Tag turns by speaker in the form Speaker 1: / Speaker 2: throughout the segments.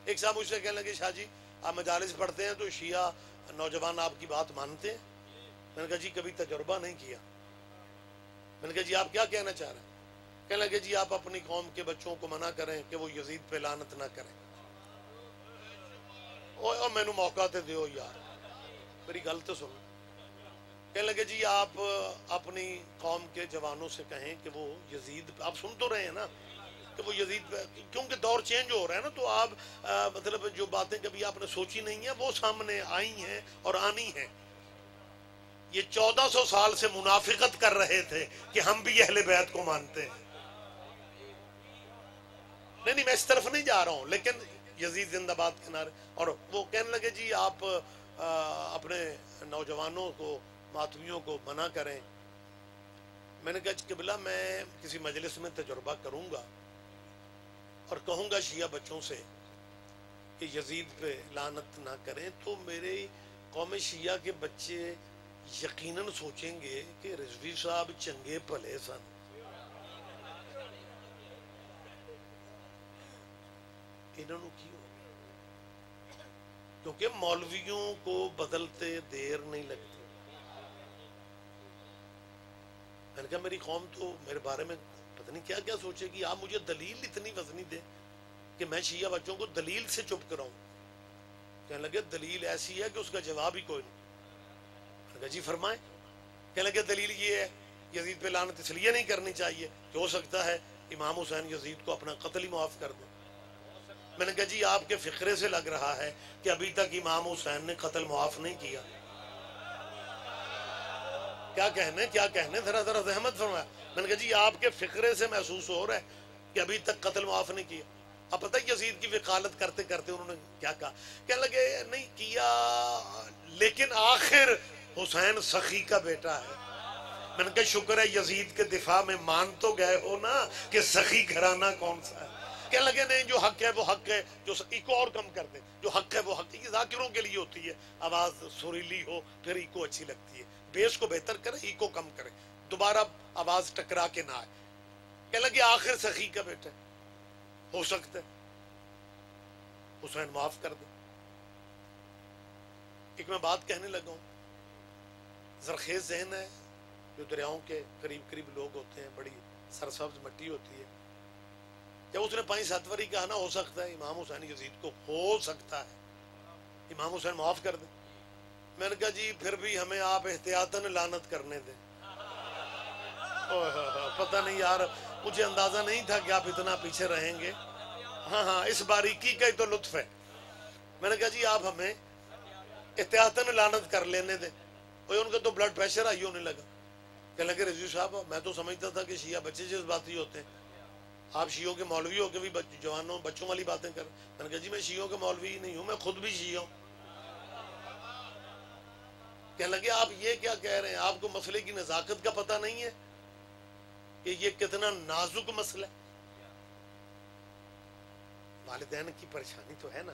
Speaker 1: ایک صاحب مجھ سے کہنے لگے شاہ جی آپ مجالس پڑھتے ہیں تو شیعہ نوجوان آپ کی بات مانتے ہیں؟ میں نے کہا جی کبھی تجربہ نہیں کیا. میں نے کہا جی آپ کیا کہنا چاہ رہے ہیں؟ کہنے لگے جی آپ اپنی قوم کے بچوں کو منع کریں کہ وہ یزید پہ لعنت نہ کریں. اور میں نے موقع تے دیو یار میری گل تو سنو. کہنے لگے جی آپ اپنی قوم کے جوانوں سے کہیں کہ وہ یزید، آپ سن تو رہے ہیں نا کہ وہ یزید پہ، کیونکہ دور چینج ہو رہا ہے نا، تو آپ مطلب جو باتیں کبھی آپ نے سوچی نہیں ہیں وہ سامنے آئی ہیں اور آنی ہیں. یہ 1400 سال سے منافقت کر رہے تھے کہ ہم بھی اہل بیت کو مانتے ہیں. نہیں میں اس طرف نہیں جا رہا ہوں، لیکن یزید زندہ باد کے نعرے. اور وہ کہنے لگے جی آپ اپنے نوجوانوں کو، ماتمیوں کو منع کریں. میں نے کہا قبلہ میں کسی مجلس میں تجربہ کروں گا اور کہوں گا شیعہ بچوں سے کہ یزید پہ لعنت نہ کریں، تو میرے قوم شیعہ کے بچے یقیناً سوچیں گے کہ رضوی صاحب چنگے بھلے سن. انہوں نے کیوں؟ کیونکہ مولویوں کو بدلتے دیر نہیں لگتی. میں نے کہا میری قوم تو میرے بارے میں پتہ نہیں کیا کیا سوچے گی. آپ مجھے دلیل اتنی وزنی دیں کہ میں شیعہ بچوں کو دلیل سے چپ کراؤں. کہنے لگے دلیل ایسی ہے کہ اس کا جواب ہی کوئی نہیں. میں نے کہا جی فرمائیں. کہنے لگے دلیل یہ ہے یزید پہ لعنت اس لیے نہیں کرنی چاہیے کہ ہو سکتا ہے امام حسین یزید کو اپنا قتل ہی معاف کر دیں. میں نے کہا جی آپ کے فقرے سے لگ رہا ہے کہ ابھی تک امام حسین نے قتل معاف نہیں کیا. کیا کہنے ذرا زحمت فرمایا. میں نے کہا جی آپ کے فقرے سے محسوس ہو رہا ہے کہ ابھی تک قتل معاف نہیں کیا. اب پتہ ہے یزید کی وکالت کرتے کرتے انہوں نے کیا کہا؟ کہنے لگے نہیں کیا لیکن آخر حسین سخی کا بیٹا ہے. میں نے کہا شکر ہے یزید کے دفاع میں مان تو گئے ہو نا کہ سخی گھرانہ کون سا ہے. کہنے لگے نہیں جو حق ہے وہ حق ہے، جو ایکو اور کم کر دیں، جو حق ہے وہ حق ہے. یہ ذاکروں کے لیے ہوتی ہے، آواز سریلی ہو پھر ایکو اچھی لگتی ہے. بیس کو بہتر کرے، ایکو کم کرے، دوبارہ آواز ٹکرا کے نہ آئے. کہنے لگے آخر سخی کا بیٹا ہو سکتا ہے حسین معاف کر دے. ایک میں بات کہنے لگا ہوں، زرخیز ذہن ہے، جو دریاؤں کے قریب قریب لوگ ہوتے ہیں، بڑی سرسبز مٹی ہوتی ہے. جب اس نے 5-7 واری کہا نا ہو سکتا ہے امام حسین یزید کو ہو سکتا ہے امام حسین معاف کر دیں. میں نے کہا جی پھر بھی ہمیں آپ احتیاطاً لعنت کرنے دیں. پتہ نہیں یار، مجھے اندازہ نہیں تھا کہ آپ اتنا پیچھے رہیں گے. ہاں اس باریکی کا ہی تو لطف ہے. میں نے کہا جی آپ ہمیں احتیاطاً لعنت کر لینے دیں. ان کا تو بلڈ پریشر ہائی ہونے لگا. کہنے لگے رضوی صاحب میں تو سمجھتا تھا کہ شیعہ بچے جذباتی ہوتے ہیں، آپ شیعوں کے مولوی ہو کے بھی جوانوں بچوں والی باتیں کر. میں نے کہا جی میں شیعوں کے مولوی ہی نہیں ہوں، میں خود بھی شیعہ ہوں. کہنے لگے آپ یہ کیا کہہ رہے ہیں، آپ کو مسئلے کی نزاکت کا پتہ نہیں ہے کہ یہ کتنا نازک مسئلہ ہے. والدین کی پریشانی تو ہے نا،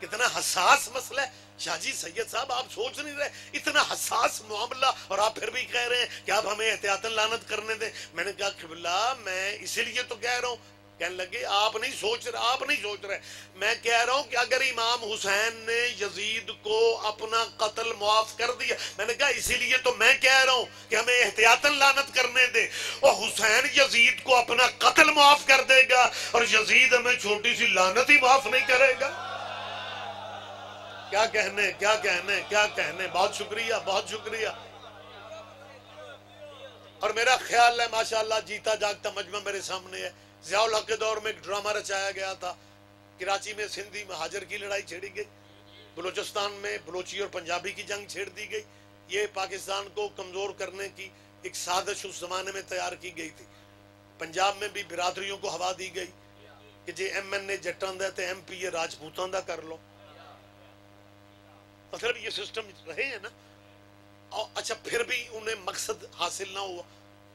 Speaker 1: کتنا حساس مسئلہ ہے. شاہ جی سید صاحب آپ سوچ نہیں رہے اتنا حساس معاملہ اور آپ پھر بھی کہہ رہے ہیں کہ آپ ہمیں احتیاطاً لعنت کرنے دیں. میں نے کہا قبلہ میں اسی لیے تو کہہ رہا ہوں. کہنے لگے آپ نہیں سوچ رہے. میں کہہ رہا ہوں کہ اگر امام حسین نے یزید کو اپنا قتل معاف کر دیا، میں نے کہا اسی لیے تو میں کہہ رہا ہوں کہ ہمیں احتیاطاً لعنت کرنے دیں. اور حسین یزید کو اپنا قتل معاف کر دے گا اور یزید ہمیں چھوٹی سی لعنت ہی معاف نہیں کرے گا. کیا کہنے. بہت شکریہ. اور میرا خیال ہے ماشاءاللہ جیتا جاگتا مجمع میرے سامنے ہے. ضیاء الحق کے دور میں ایک ڈرامہ رچایا گیا تھا. کراچی میں سندھی مہاجر کی لڑائی چھیڑی گئی، بلوچستان میں بلوچی اور پنجابی کی جنگ چھیڑ دی گئی. یہ پاکستان کو کمزور کرنے کی ایک سازش اس زمانے میں تیار کی گئی تھی. پنجاب میں بھی برادریوں کو ہوا دی گئی کہ جی ایم این اے جٹاں دا تے ایم پی اے راجپوتاں دا کر لو. مطلب یہ سسٹم رہے ہیں نا. اچھا پھر بھی انہیں مقصد حاصل نہ ہوا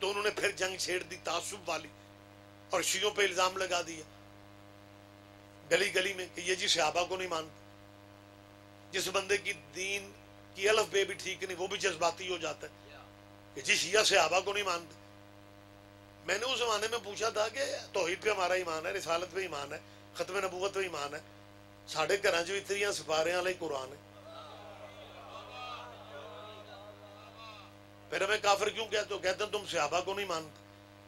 Speaker 1: تو انہوں نے پھر جنگ چھیڑ دی تعصب والی اور شیعوں پہ الزام لگا دیا گلی گلی میں کہ یہ جی صحابہ کو نہیں مانتے. جس بندے کی دین کی الف بے بھی ٹھیک نہیں وہ بھی جذباتی ہو جاتا ہے کہ جی شیعہ صحابہ کو نہیں مانتے. میں نے اس زمانے میں پوچھا تھا کہ توحید پہ ہمارا ایمان ہے، رسالت پہ ایمان ہے، ختم نبوت پہ ایمان ہے، ساڑھے گھراں جو اتنی سپارے والا قرآن ہے، پھر ہمیں کافر کیوں کہتے ہو؟ کہتے ہیں تم صحابہ کو نہیں مانتے۔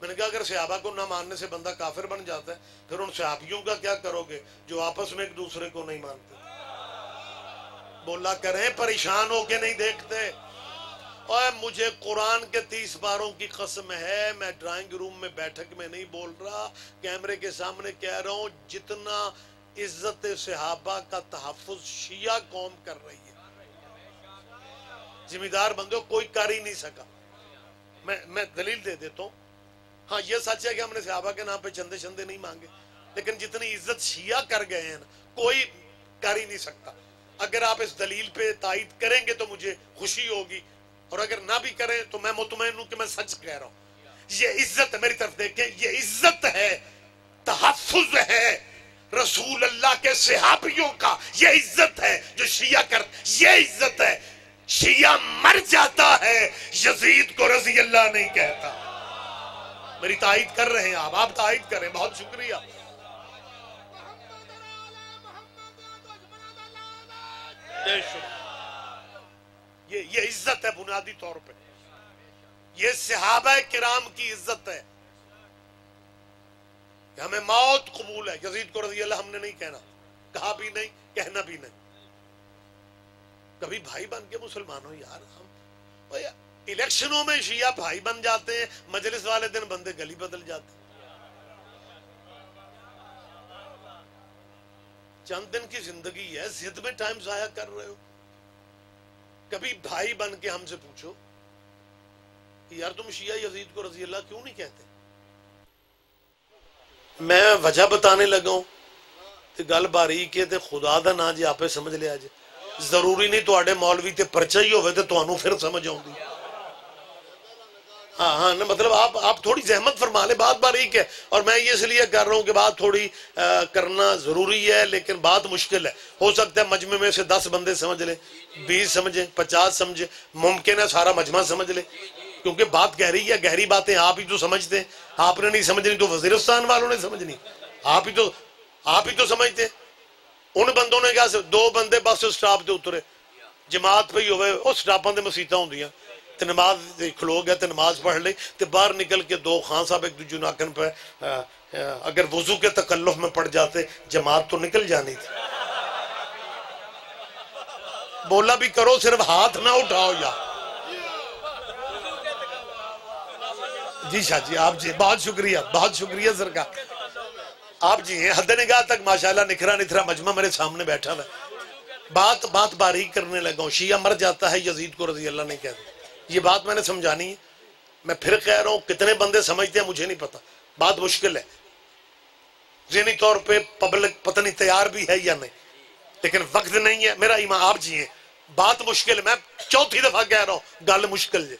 Speaker 1: میں نے کہا اگر صحابہ کو نہ ماننے سے بندہ کافر بن جاتا ہے، پھر ان صحابیوں کا کیا کرو گے جو آپس میں ایک دوسرے کو نہیں مانتے؟ بولا کریں پریشان ہو کے نہیں دیکھتے۔ اور مجھے قرآن کے 30 باروں کی قسم ہے، میں ڈرائنگ روم میں بیٹھک میں نہیں بول رہا، کیمرے کے سامنے کہہ رہا ہوں، جتنا عزت صحابہ کا تحفظ شیعہ قوم کر رہی ہے، ذمہ دار بندے کوئی کر ہی نہیں سکا۔ میں دلیل دے دیتا ہوں۔ ہاں یہ سچ ہے کہ ہم نے صحابہ کے نام پہ چندے شندے نہیں مانگے، لیکن جتنی عزت شیعہ کر گئے ہیں نا، کوئی کر ہی نہیں سکتا۔ اگر آپ اس دلیل پہ تائید کریں گے تو مجھے خوشی ہوگی، اور اگر نہ بھی کریں تو میں مطمئن ہوں کہ میں سچ کہہ رہا ہوں۔ یہ عزت ہے، میری طرف دیکھیں، یہ عزت ہے، تحفظ ہے رسول اللہ کے صحابیوں کا، یہ عزت ہے جو شیعہ کر، یہ عزت ہے۔ شیعہ مر جاتا ہے، یزید کو رضی اللہ نہیں کہتا۔ میری تائید کر رہے ہیں آپ تائید کریں، بہت شکریہ۔ یہ عزت ہے بنیادی طور پہ، یہ صحابہ کرام کی عزت ہے کہ ہمیں موت قبول ہے۔ یزید کو رضی اللہ ہم نے نہیں کہنا، کہا بھی نہیں، کہنا بھی نہیں۔ کبھی بھائی بن کے مسلمانوں یار، ہم الیکشنوں میں شیعہ بھائی بن جاتے ہیں، مجلس والے دن بندے گلی بدل جاتے ہیں۔ چند دن کی زندگی ہے، ضد میں ٹائم ضائع کر رہے ہو۔ کبھی بھائی بن کے ہم سے پوچھو کہ یار تم شیعہ یزید کو رضی اللہ کیوں نہیں کہتے؟ میں وجہ بتانے لگا ہوں تے گل باریک ہے تے خدا دا نا جی آپے سمجھ لیا جی، ضروری نہیں تو آڑے مولوی تے پرچہ ہی ہوئے تے تو انہوں پھر سمجھ آؤں گی۔ ہاں مطلب آپ تھوڑی زحمت فرما لیں، بات باریک ہے، اور میں یہ اس لیے کر رہا ہوں کہ بات تھوڑی کرنا ضروری ہے، لیکن بات مشکل ہے۔ ہو سکتا ہے مجمع میں سے 10 بندے سمجھ لیں، 20 سمجھیں، 50 سمجھیں، ممکن ہے سارا مجمع سمجھ لے، کیونکہ بات گہری ہے۔ گہری باتیں آپ ہی تو سمجھتے ہیں، آپ نے نہیں سمجھنی تو وزیرستان والوں نے سمجھنی، آپ ہی تو سمجھتے ہیں۔ ان بندوں نے کیا 2 بندے بس سٹاپ تے اترے، جماعت پہ ہی ہوئے، وہ سٹاپاں دے مسیطاں ہوں دیاں تے نماز کھلو گیا تے نماز پڑھ لئی تے باہر نکل کے 2 خان صاحب ایک دوجے ناکن پہ اگر وضو کے تکلف میں پڑ جاتے جماعت تو نکل جانی تھی۔ بولا بھی کرو، صرف ہاتھ نہ اٹھاؤ یا جی شاہ جی، آپ جی بہت شکریہ سرکار، آپ جی ہیں حد نگاہ تک ماشاءاللہ نکھرا مجمع میرے سامنے بیٹھا ہے۔ بات باریک کرنے لگا ہوں، شیعہ مر جاتا ہے یزید کو رضی اللہ نہیں کہتے، یہ بات میں نے سمجھانی ہے۔ میں پھر کہہ رہا ہوں کتنے بندے سمجھتے ہیں مجھے نہیں پتا، بات مشکل ہے، ذہنی طور پہ پبلک پتہ نہیں تیار بھی ہے یا نہیں، لیکن وقت نہیں ہے۔ میرا ایمان آپ جی ہیں، بات مشکل ہے، میں 4تھی دفعہ کہہ رہا ہوں گل مشکل ہے۔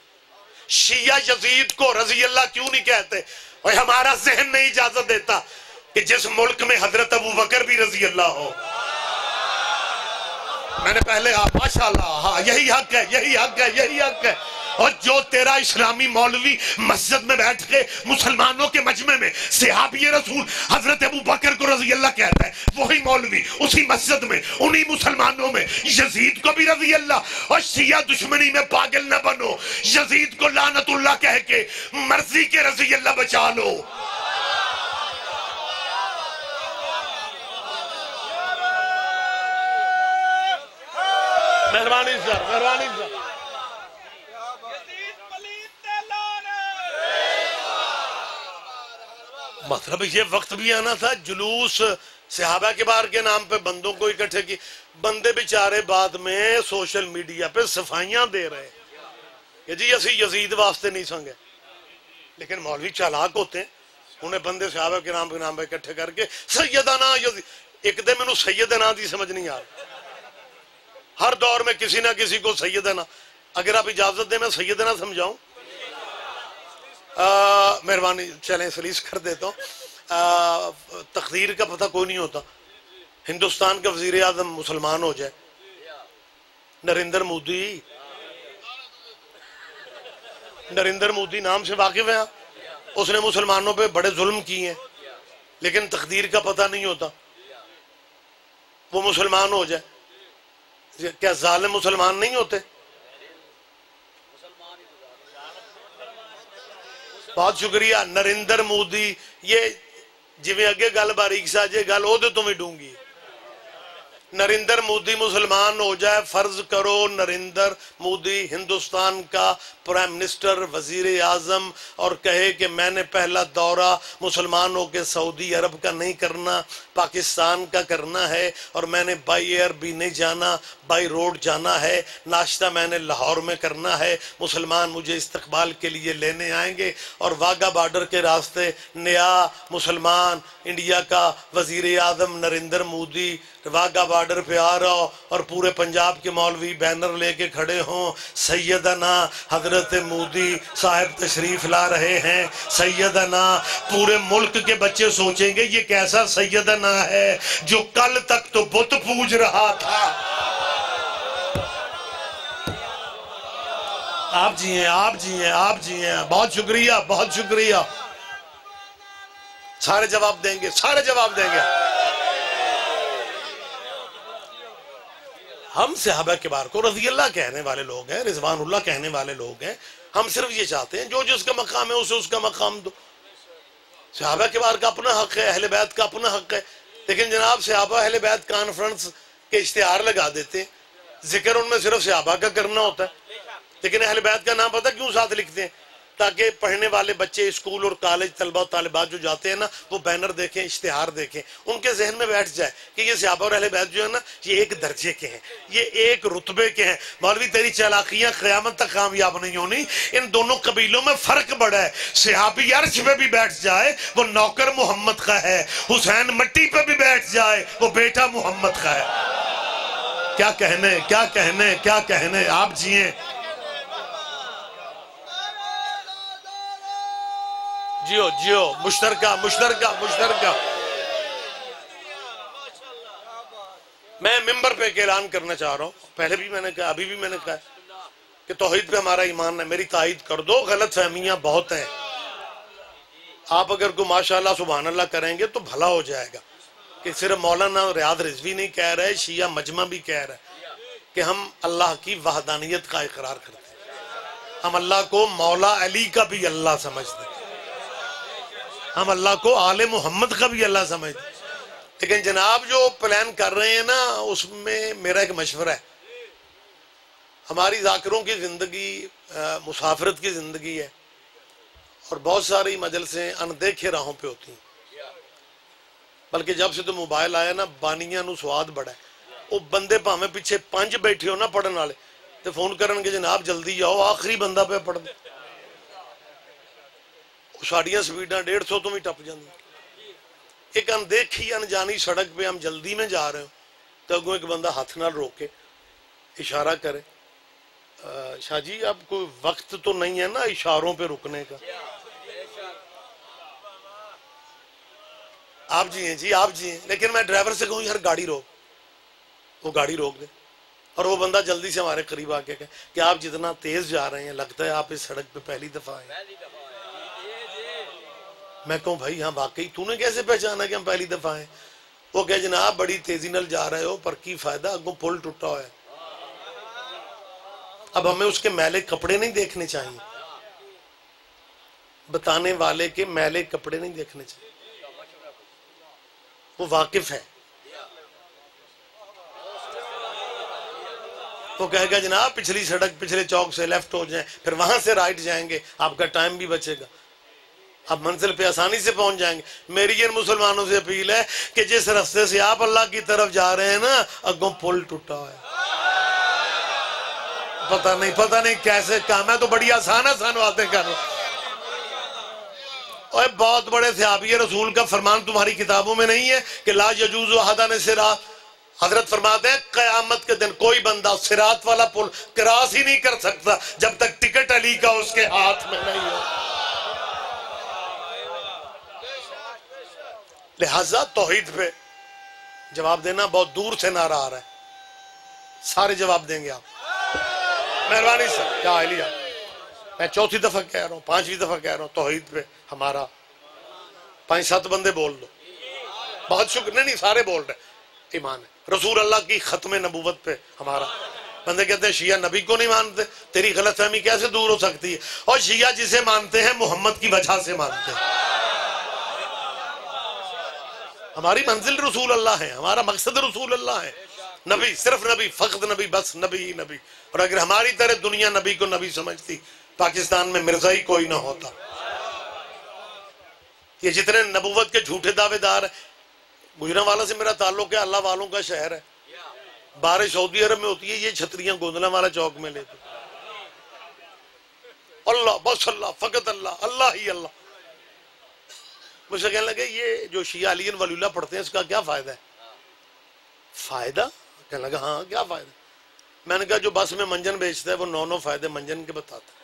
Speaker 1: شیعہ یزید کو رضی اللہ کیوں نہیں کہتے؟ اور ہمارا ذہن نہیں اجازت دیتا کہ جس ملک میں حضرت ابو بکر بھی رضی اللہ ہو۔ میں نے پہلے ماشاءاللہ، ہاں یہی حق ہے۔ اور جو تیرا اسلامی مولوی مسجد میں بیٹھ کے مسلمانوں کے مجمع میں صحابی رسول حضرت ابو بکر کو رضی اللہ کہتا ہے، وہی مولوی اسی مسجد میں انہی مسلمانوں میں یزید کو بھی رضی اللہ۔ اور شیعہ دشمنی میں پاگل نہ بنو، یزید کو لعنت اللہ کہہ کے مرضی کے رضی اللہ بچا لو۔ مہربانی سر مطلب یہ وقت بھی آنا تھا جلوس صحابہ کے بار کے نام پہ بندوں کو اکٹھے کی، بندے بیچارے بعد میں سوشل میڈیا پہ صفائیاں دے رہے کہ جی اسی یزید واسطے نہیں سنگے، لیکن مولوی چالاک ہوتے ہیں، انہیں بندے صحابہ کے نام پہ اکٹھے کر کے سیدنا یزید، ایک دن میں سیدنا دی سمجھ نہیں آ رہا۔ ہر دور میں کسی نہ کسی کو سیدنا، اگر آپ اجازت دیں میں سیدنا سمجھاؤں، مہربانی چلیں سلیس کر دیتا ہوں۔ تقدیر کا پتہ کوئی نہیں ہوتا، ہندوستان کا وزیر اعظم مسلمان ہو جائے، نریندر مودی نام سے واقف ہیں آپ؟ اس نے مسلمانوں پہ بڑے ظلم کیے ہیں، لیکن تقدیر کا پتہ نہیں ہوتا، وہ مسلمان ہو جائے۔ کیا ظالم مسلمان نہیں ہوتے؟ بہت شکریہ نریندر مودی، یہ جویں اگے گل باریک سا جے گل او دے تو بھی ڈونگی۔ نریندر مودی مسلمان ہو جائے، فرض کرو نریندر مودی ہندوستان کا پرائم منسٹر، وزیر اعظم، اور کہے کہ میں نے پہلا دورہ مسلمان ہو کے سعودی عرب کا نہیں کرنا، پاکستان کا کرنا ہے، اور میں نے بائی ایئر بھی نہیں جانا، بائی روڈ جانا ہے، ناشتہ میں نے لاہور میں کرنا ہے، مسلمان مجھے استقبال کے لیے لینے آئیں گے، اور واگا بارڈر کے راستے نیا مسلمان انڈیا کا وزیر اعظم نریندر مودی واگا بارڈر پہ آ رہا ہو، اور پورے پنجاب کے مولوی بینر لے کے کھڑے ہوں، سیدنا حضرت مودی صاحب تشریف لا رہے ہیں، سیدنا، پورے ملک کے بچے سوچیں گے یہ کیسا سیدنا ہے جو کل تک تو بت پوج رہا تھا۔ آپ جی ہیں، آپ جی ہیں، آپ جی ہیں، بہت شکریہ، بہت شکریہ۔ سارے جواب دیں گے، سارے جواب دیں گے۔ ہم صحابہ کبار کو رضی اللہ کہنے والے لوگ ہیں، رضوان اللہ کہنے والے لوگ ہیں، ہم صرف یہ چاہتے ہیں جو جس کا مقام ہے اسے اس کا مقام دو۔ صحابہ کبار کا اپنا حق ہے، اہل بیت کا اپنا حق ہے، لیکن جناب صحابہ اہل بیت کانفرنس کے اشتہار لگا دیتے ہیں، ذکر ان میں صرف صحابہ کا کرنا ہوتا ہے، لیکن اہل بیت کا نام پتہ کیوں ساتھ لکھتے ہیں؟ تاکہ پڑھنے والے بچے اسکول اور کالج طلبہ و طالبات جو جاتے ہیں نا، وہ بینر دیکھیں، اشتہار دیکھیں، ان کے ذہن میں بیٹھ جائے کہ یہ صحابہ اور اہل بیت جو ہے نا، یہ ایک درجے کے ہیں، یہ ایک رتبے کے ہیں۔ مولوی تیری چالاکیاں قیامت تک کامیاب نہیں ہونی، ان دونوں قبیلوں میں فرق بڑا ہے۔ صحابی عرش پہ بھی بیٹھ جائے وہ نوکر محمد کا ہے، حسین مٹی پہ بھی بیٹھ جائے وہ بیٹا محمد کا ہے۔ کیا کہنے، کیا کہنے، کیا کہنے، آپ جیئیں۔ جیو جیو، مشترکہ مشترکہ مشترکہ۔ میں ممبر پہ ایک اعلان کرنا چاہ رہا ہوں، پہلے بھی میں نے کہا، ابھی بھی میں نے کہا کہ توحید پہ ہمارا ایمان ہے، میری تائید کر دو، غلط فہمیاں بہت ہیں۔ آپ اگر کوئی ماشاءاللہ سبحان اللہ کریں گے تو بھلا ہو جائے گا کہ صرف مولانا ریاض رضوی نہیں کہہ رہے، شیعہ مجمع بھی کہہ رہے کہ ہم اللہ کی وحدانیت کا اقرار کرتے ہیں، ہم اللہ کو مولا علی کا بھی اللہ سمجھتے ہیں، ہم اللہ کو آل محمد کا بھی اللہ سمجھتے ہیں۔ لیکن جناب جو پلان کر رہے ہیں نا، اس میں میرا ایک مشورہ ہے، ہماری ذاکروں کی زندگی مسافرت کی زندگی ہے، اور بہت ساری مجلسیں اندیکھے راہوں پہ ہوتی ہیں، بلکہ جب سے تو موبائل آیا نا، بانیاں نو سواد بڑا ہے، وہ بندے پاہمیں پیچھے 5 بیٹھے ہو نا پڑھن والے تو فون کرن کے جناب جلدی جاؤ، آخری بندہ پہ پڑھ دیں، ساڑیاں سپیڈاں 150 تو بھی ٹپ جاندی۔ ایک اندیکھی انجانی سڑک پہ ہم جلدی میں جا رہے ہوں تو اگوں ایک بندہ ہاتھ نہ روکے، اشارہ کرے، شاہ جی اب کوئی وقت تو نہیں ہے نا اشاروں پہ رکنے کا؟ آپ جی ہیں جی، آپ جی ہیں، لیکن میں ڈرائیور سے کہوں یار گاڑی روک، وہ گاڑی روک دے، اور وہ بندہ جلدی سے ہمارے قریب آ کے کہے کہ آپ جتنا تیز جا رہے ہیں لگتا ہے آپ اس سڑک پہ پہلی دفعہ آئے۔ میں کہوں بھائی ہاں واقعی تو نے کیسے پہچانا کہ ہم پہلی دفعہ آئے؟ وہ کہے جناب بڑی تیزی نال جا رہے ہو، پر کی فائدہ، اگوں پل ٹوٹا ہوا ہے۔ اب ہمیں اس کے میلے کپڑے نہیں دیکھنے چاہیے، بتانے والے کے میلے کپڑے نہیں دیکھنے چاہیے، وہ واقف ہے۔ وہ کہے گا جناب پچھلی سڑک پچھلے چوک سے لیفٹ ہو جائیں، پھر وہاں سے رائٹ جائیں گے، آپ کا ٹائم بھی بچے گا، آپ منزل پہ آسانی سے پہنچ جائیں گے۔ میری ان مسلمانوں سے اپیل ہے کہ جس راستے سے آپ اللہ کی طرف جا رہے ہیں نا، اگوں پل ٹوٹا ہے، پتہ نہیں کیسے کام ہے، تو بڑی آسان باتیں کر رہا ہوں۔ اور بہت بڑے صحابی رسول کا فرمان تمہاری کتابوں میں نہیں ہے کہ لا یجوز احدن صراط؟ حضرت فرماتے ہیں قیامت کے دن کوئی بندہ صراط والا پل کراس ہی نہیں کر سکتا جب تک ٹکٹ علی کا اس کے ہاتھ میں نہیں ہو۔ لہٰذا توحید پہ جواب دینا بہت دور سے نعرہ آ رہا ہے، سارے جواب دیں گے آپ، مہربانی سے، یا علیہ میں چوتھی دفعہ کہہ رہا ہوں، پانچویں دفعہ کہہ رہا ہوں، توحید پہ ہمارا 5-7 بندے بول دو، بہت شکر، نہیں سارے بول رہے ایمان ہے، رسول اللہ کی ختم نبوت پہ ہمارا، بندے کہتے ہیں شیعہ نبی کو نہیں مانتے، تیری غلط فہمی کیسے دور ہو سکتی ہے؟ اور شیعہ جسے مانتے ہیں محمد کی وجہ سے مانتے ہیں، ہماری منزل رسول اللہ ہے، ہمارا مقصد رسول اللہ ہے، نبی، صرف نبی، فقط نبی، بس نبی ہی نبی۔ اور اگر ہماری طرح دنیا نبی کو نبی سمجھتی، پاکستان میں مرزا ہی کوئی نہ ہوتا۔ یہ جتنے نبوت کے جھوٹے دعوے دار ہیں، گجرانوالا سے میرا تعلق ہے، اللہ والوں کا شہر ہے، بارش سعودی عرب میں ہوتی ہے، یہ چھتریاں گوندلانوالا چوک میں لیتے، اللہ بس اللہ، فقط اللہ، اللہ ہی اللہ۔ مجھے کہنے لگے یہ جو شیعہ علی ولی اللہ پڑھتے ہیں اس کا کیا فائدہ ہے؟ فائدہ؟ کہنے لگا ہاں کیا فائدہ؟ میں نے کہا جو بس میں منجن بیچتا ہے وہ 9 فائدے منجن کے بتاتا ہے،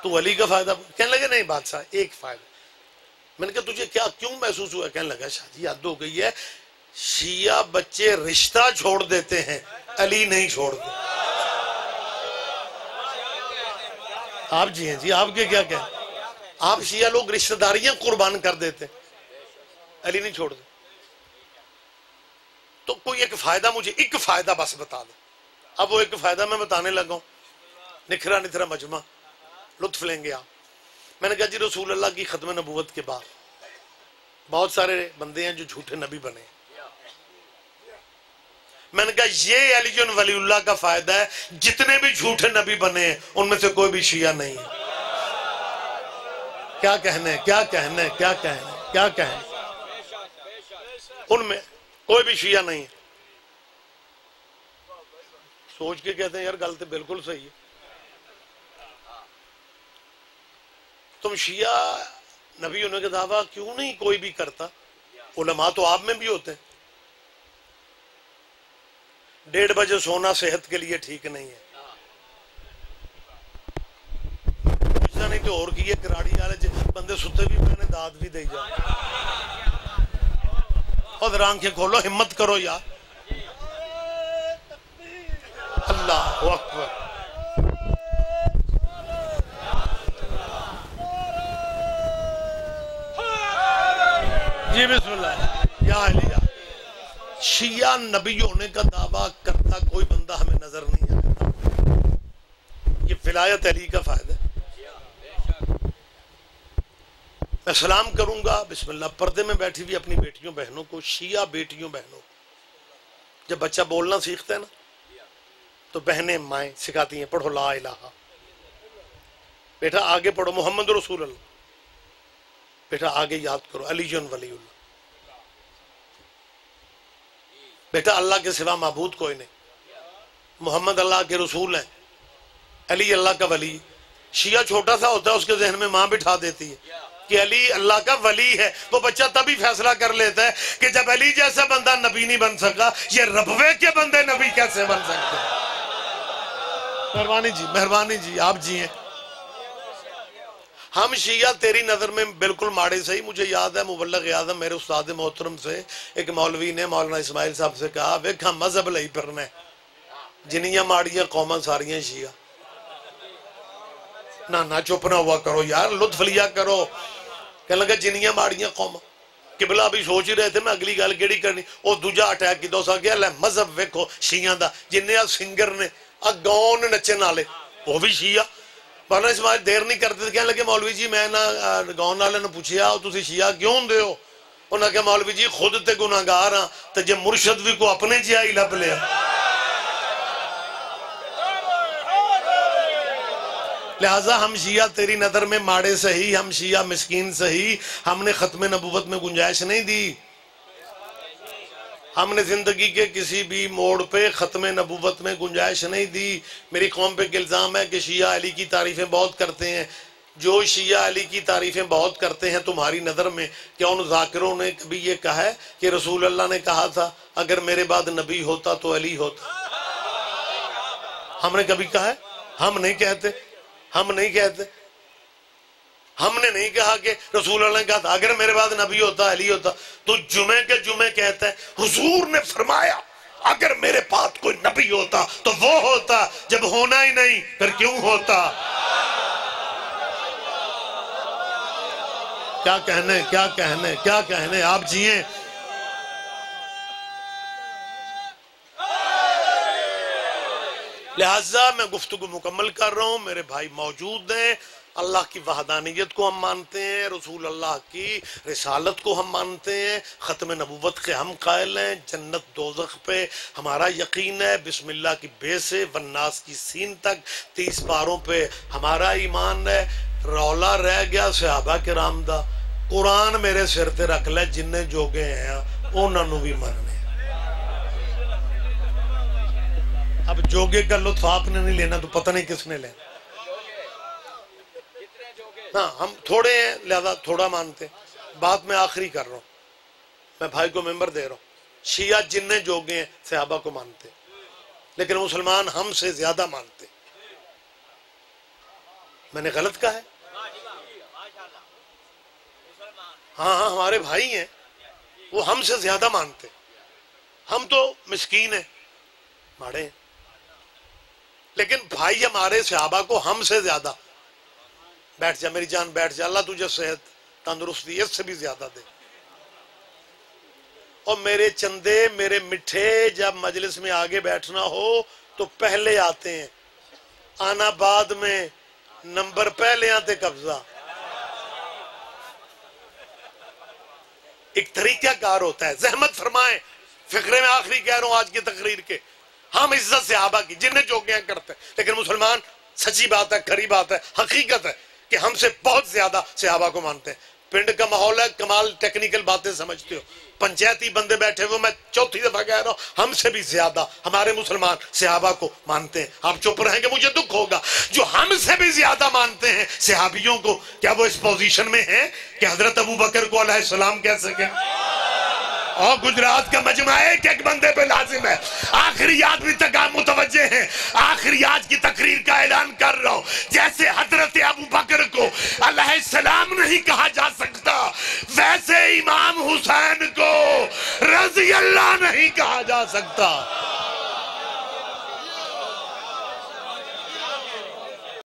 Speaker 1: تو علی کا فائدہ؟ کہنے لگے نہیں بادشاہ ایک فائدہ۔ میں نے کہا تجھے کیا کیوں محسوس ہوا؟ کہنے لگا شاہ جی حد ہو گئی ہے، شیعہ بچے رشتہ چھوڑ دیتے ہیں، علی نہیں چھوڑتے۔ آپ جی ہیں جی، آپ کے کیا کہیں؟ آپ شیعہ لوگ رشتہ داریاں قربان کر دیتے، علی نہیں چھوڑتے۔ تو کوئی ایک فائدہ، مجھے ایک فائدہ بس بتا دو۔ اب وہ ایک فائدہ میں بتانے لگا ہوں، نکھرا نکھرا مجمع، لطف لیں گے آپ۔ میں نے کہا جی رسول اللہ کی ختم نبوت کے بعد بہت سارے بندے ہیں جو جھوٹے نبی بنے، میں نے کہا یہ علی ولی اللہ کا فائدہ ہے، جتنے بھی جھوٹے نبی بنے ہیں ان میں سے کوئی بھی شیعہ نہیں ہے۔ کیا کہنے، کیا کہنے، کیا کہنے، کیا کہنے، ان میں کوئی بھی شیعہ نہیں ہے۔ سوچ کے کہتے ہیں یار گل تو بالکل صحیح ہے۔ تم شیعہ نبی ہونے کا دعویٰ کیوں نہیں کوئی بھی کرتا؟ علماء تو آپ میں بھی ہوتے ہیں۔ 1:30 بجے سونا صحت کے لیے ٹھیک نہیں ہے، نہیں تو اور کی کراڑی والے بندے ستے بھی میں نے داد بھی دے جا۔ اور آنکھیں کھولو، ہمت کرو یار، اللہ اکبر۔ جی بسم اللہ، یا علی۔ شیعہ نبی ہونے کا دعویٰ کرتا کوئی بندہ ہمیں نظر نہیں آتا، یہ ولایت علی کا فائدہ ہے۔ میں سلام کروں گا بسم اللہ، پردے میں بیٹھی ہوئی اپنی بیٹیوں بہنوں کو، شیعہ بیٹیوں بہنوں کو، جب بچہ بولنا سیکھتا ہے نا تو بہنیں مائیں سکھاتی ہیں پڑھو لا الہ، بیٹا آگے پڑھو محمد رسول اللہ، بیٹا آگے یاد کرو علی ولی اللہ، بیٹا اللہ کے سوا معبود کوئی نہیں، محمد اللہ کے رسول ہیں، علی اللہ کا ولی۔ شیعہ چھوٹا سا ہوتا ہے، اس کے ذہن میں ماں بٹھا دیتی ہے کہ علی اللہ کا ولی ہے، وہ بچہ تبھی فیصلہ کر لیتا ہے کہ جب علی جیسا بندہ نبی نہیں بن سکا، یہ ربوے کے بندے نبی کیسے بن سکتے ہیں؟ مہربانی جی، مہربانی جی، آپ جی ہیں۔ ہم شیعہ تیری نظر میں بالکل ماڑے صحیح۔ مجھے یاد ہے مبلغ اعظم میرے استاد محترم سے ایک مولوی نے مولانا اسماعیل صاحب سے کہا ویکھاں مذہب لئی پھرنا جنیاں ماڑیاں قوماں ساریاں شیعہ۔ نہ چپ نہ ہوا کرو یار، لطف لیا کرو۔ کہنے لگا جنیاں ماڑیاں قوماں، قبلہ بھی سوچ ہی رہے تھے میں اگلی گل کیڑی کرنی، وہ دوجا اٹیک کی دوسا گیا لے مذہب ویکھو شیعہ دا، جنہیں سنگر نے گاؤں نچن والے وہ بھی شیعہ۔ مولانا اسماعیل دیر نہیں کرتے، کہنے لگے مولوی جی میں نہ گاؤں والے نے پوچھیا تسی شیعہ کیوں دے ہو؟ انہوں نے کہا مولوی جی خود تے گناہگار ہاں تے جے مرشد بھی کو اپنے جہا ہی لب لیا۔ لہٰذا ہم شیعہ تیری نظر میں ماڑے صحیح، ہم شیعہ مسکین صحیح، ہم نے ختم نبوت میں گنجائش نہیں دی، ہم نے زندگی کے کسی بھی موڑ پہ ختم نبوت میں گنجائش نہیں دی۔ میری قوم پہ الزام ہے کہ شیعہ علی کی تعریفیں بہت کرتے ہیں۔ جو شیعہ علی کی تعریفیں بہت کرتے ہیں تمہاری نظر میں، کیا ان ذاکروں نے کبھی یہ کہا ہے کہ رسول اللہ نے کہا تھا اگر میرے بعد نبی ہوتا تو علی ہوتا؟ ہم نے کبھی کہا ہے؟ ہم نہیں کہتے، ہم نہیں کہتے، ہم نے نہیں کہا کہ رسول اللہ نے کہا تھا اگر میرے بعد نبی ہوتا علی ہوتا۔ تو جمعے کے جمعے کہتا ہے حضور نے فرمایا اگر میرے پاس کوئی نبی ہوتا تو وہ ہوتا، جب ہونا ہی نہیں پھر کیوں ہوتا؟ کیا کہنے، کیا کہنے، کیا کہنے، آپ جئیں۔ لہٰذا میں گفتگو مکمل کر رہا ہوں، میرے بھائی موجود ہیں، اللہ کی وحدانیت کو ہم مانتے ہیں، رسول اللہ کی رسالت کو ہم مانتے ہیں، ختم نبوت کے ہم قائل ہیں، جنت دوزخ پہ ہمارا یقین ہے، بسم اللہ کی بے سے والناس کی سین تک 30 پاروں پہ ہمارا ایمان ہے۔ رولا رہ گیا صحابہ کرام دا، قرآن میرے سر تے رکھ لے، جننے جوگے ہیں انہوں نے بھی مننے۔ اب جوگے کا لطف آپ نے نہیں لینا تو پتہ نہیں کس نے لینا۔ ہاں ہم تھوڑے ہیں لہذا تھوڑا مانتے ہیں۔ بات میں آخری کر رہا ہوں، میں بھائی کو ممبر دے رہا ہوں، شیعہ جننے جوگے ہیں صحابہ کو مانتے ہیں، لیکن مسلمان ہم سے زیادہ مانتے ہیں۔ میں نے غلط کہا ہے؟ ہاں ہاں ہمارے بھائی ہیں، وہ ہم سے زیادہ مانتے ہیں۔ ہم تو مسکین ہیں، ماڑے ہیں، لیکن بھائی ہمارے صحابہ کو ہم سے زیادہ۔ بیٹھ جا میری جان، بیٹھ جا، اللہ تجھے صحت تندرستی اس سے بھی زیادہ دے۔ اور میرے چندے، میرے مٹھے، جب مجلس میں آگے بیٹھنا ہو تو پہلے آتے ہیں، آنا بعد میں، نمبر پہلے آتے قبضہ۔ ایک طریقہ کار ہوتا ہے، زحمت فرمائیں۔ فقرے میں آخری کہہ رہا ہوں آج کی تقریر کے، ہم عزت صحابہ کی جنہیں چوکیاں کرتے ہیں، لیکن مسلمان سچی بات ہے، کھری بات ہے، حقیقت ہے کہ ہم سے بہت زیادہ صحابہ کو مانتے ہیں۔ پنڈ کا ماحول ہے، کمال ٹیکنیکل باتیں سمجھتے ہو، پنچایتی بندے بیٹھے ہوئے، میں چوتھی دفعہ کہہ رہا ہوں، ہم سے بھی زیادہ ہمارے مسلمان صحابہ کو مانتے ہیں۔ آپ چپ رہیں گے مجھے دکھ ہوگا۔ جو ہم سے بھی زیادہ مانتے ہیں صحابیوں کو، کیا وہ اس پوزیشن میں ہیں کہ حضرت ابو بکر کو علیہ السلام کہہ سکیں؟ اور گجرات کا مجمع ایک ایک بندے پہ لازم ہے۔ آخریات بھی تک آپ متوجہ ہیں، آخریات کی تقریر کا اعلان کر رہا ہوں۔ جیسے حضرت ابو بکر کو علیہ السلام نہیں کہا جا سکتا، ویسے امام حسین کو رضی اللہ نہیں کہا جا سکتا۔